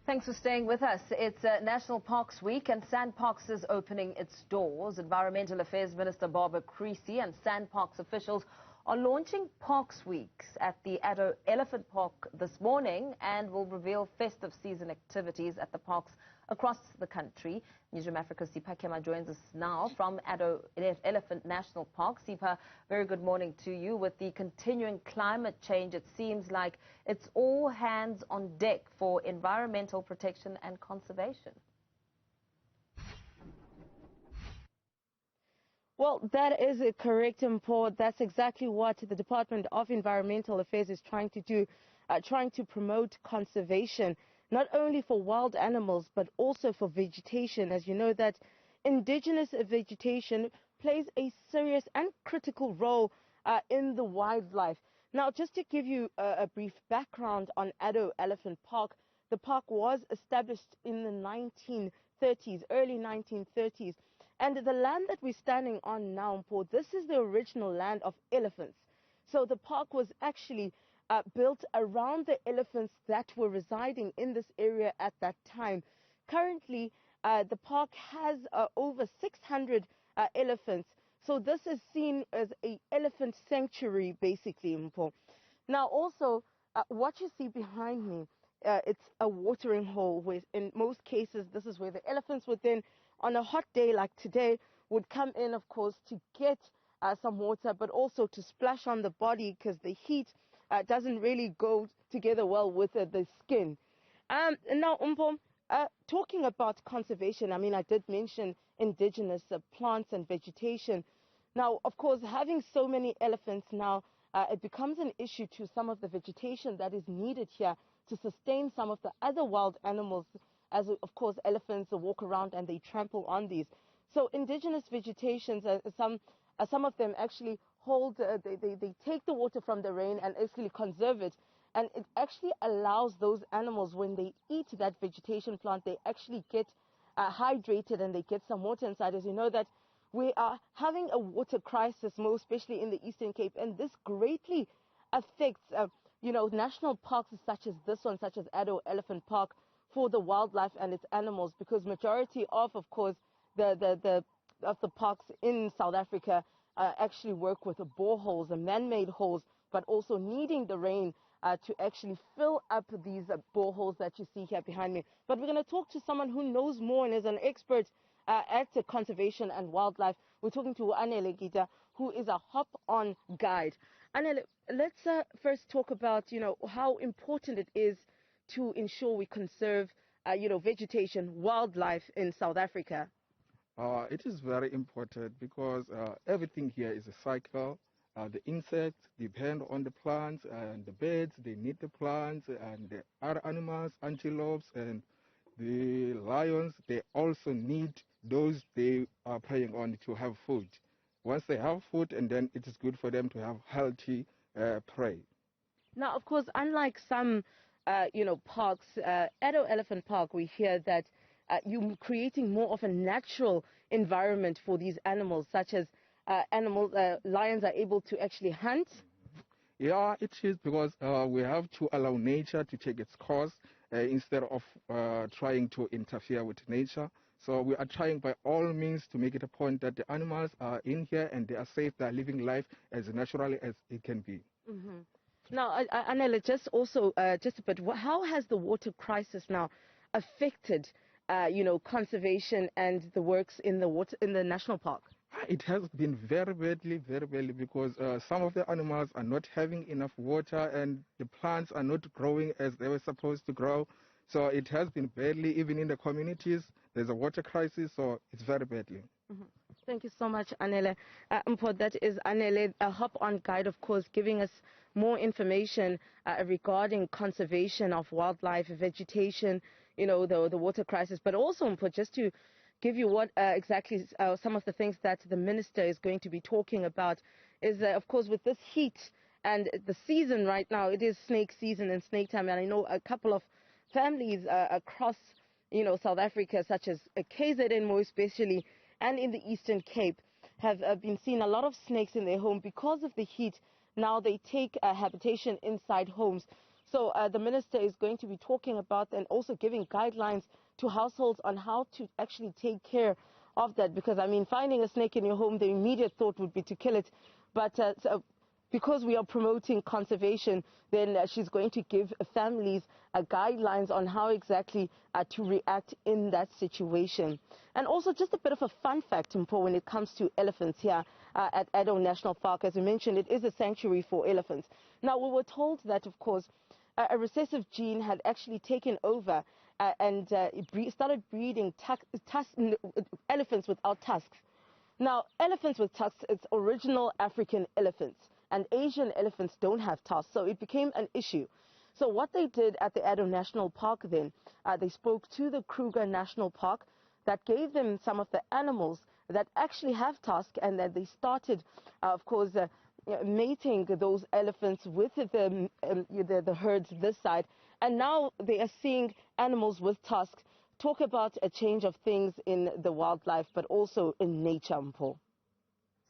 Thanks for staying with us. It's National Parks Week and SANPARKS is opening its doors. Environmental Affairs Minister Creecy and SANPARKS officials are launching Parks Weeks at the Addo Elephant Park this morning and will reveal festive season activities at the parks across the country. Newzroom Afrika's Sipha Kema joins us now from Addo Elephant National Park. Sipha, very good morning to you. With the continuing climate change, it seems like it's all hands on deck for environmental protection and conservation. Well, that is a correct import. That's exactly what the Department of Environmental Affairs is trying to do, trying to promote conservation, not only for wild animals, but also for vegetation. As you know, that indigenous vegetation plays a serious and critical role in the wildlife. Now, just to give you a brief background on Addo Elephant Park, the park was established in the 1930s, early 1930s. And the land that we're standing on now, this is the original land of elephants. So the park was actually built around the elephants that were residing in this area at that time. Currently, the park has over 600 elephants. So this is seen as an elephant sanctuary, basically. Now, also, what you see behind me, it's a watering hole. Where in most cases, this is where the elephants would then, on a hot day like today, would come in, of course, to get some water, but also to splash on the body because the heat doesn't really go together well with the skin. Now, talking about conservation, I mean, I did mention indigenous plants and vegetation. Now, of course, having so many elephants now, it becomes an issue to some of the vegetation that is needed here to sustain some of the other wild animals, as of course elephants walk around and they trample on these. So indigenous vegetations, some of them actually hold, they take the water from the rain and actually conserve it. And it actually allows those animals, when they eat that vegetation plant, they actually get hydrated and they get some water inside. As you know that we are having a water crisis, most especially in the Eastern Cape, and this greatly affects national parks such as this one, such as Addo Elephant Park, for the wildlife and its animals, because majority of course, the parks in South Africa actually work with boreholes and man-made holes, but also needing the rain to actually fill up these boreholes that you see here behind me. But we're going to talk to someone who knows more and is an expert at conservation and wildlife. We're talking to Anele Gita, who is a hop-on guide. Anele, let's first talk about, how important it is to ensure we conserve, vegetation, wildlife in South Africa. It is very important because everything here is a cycle. The insects depend on the plants, and the birds, they need the plants, and the other animals, antelopes, and the lions, they also need those they are preying on to have food. Once they have food, and then it is good for them to have healthy prey. Now, of course, unlike some parks, Addo Elephant Park, we hear that you're creating more of a natural environment for these animals, such as lions are able to actually hunt. Yeah, it is, because we have to allow nature to take its course instead of trying to interfere with nature. So we are trying by all means to make it a point that the animals are in here and they are safe, they are living life as naturally as it can be. Mm-hmm. Now, Anele, just a bit, how has the water crisis now affected, conservation and the works in the national park? It has been very badly, because some of the animals are not having enough water and the plants are not growing as they were supposed to grow. So it has been badly, even in the communities. There's a water crisis, so it's very badly. Mm-hmm. Thank you so much, Anele. That is Anele, a hop-on guide, of course, giving us more information regarding conservation of wildlife, vegetation, the water crisis, but also, just to give you what exactly some of the things that the minister is going to be talking about is, of course, with this heat and the season right now, it is snake season and snake time, and I know a couple of families across, South Africa, such as KZN more especially, and in the Eastern Cape, have been seeing a lot of snakes in their home because of the heat. Now they take habitation inside homes. So the minister is going to be talking about and also giving guidelines to households on how to actually take care of that. Because, I mean, finding a snake in your home, the immediate thought would be to kill it. But because we are promoting conservation, then she's going to give families guidelines on how exactly to react in that situation. And also just a bit of a fun fact, Mpo, when it comes to elephants here at Addo National Park. As we mentioned, it is a sanctuary for elephants. Now, we were told that, of course, a recessive gene had actually taken over and started breeding elephants without tusks. Now, elephants with tusks, it's original African elephants. And Asian elephants don't have tusks, so it became an issue. So what they did at the Addo National Park then, they spoke to the Kruger National Park that gave them some of the animals that actually have tusks, and then they started, of course, mating those elephants with the herds this side. And now they are seeing animals with tusks. Talk about a change of things in the wildlife, but also in nature, Mpo.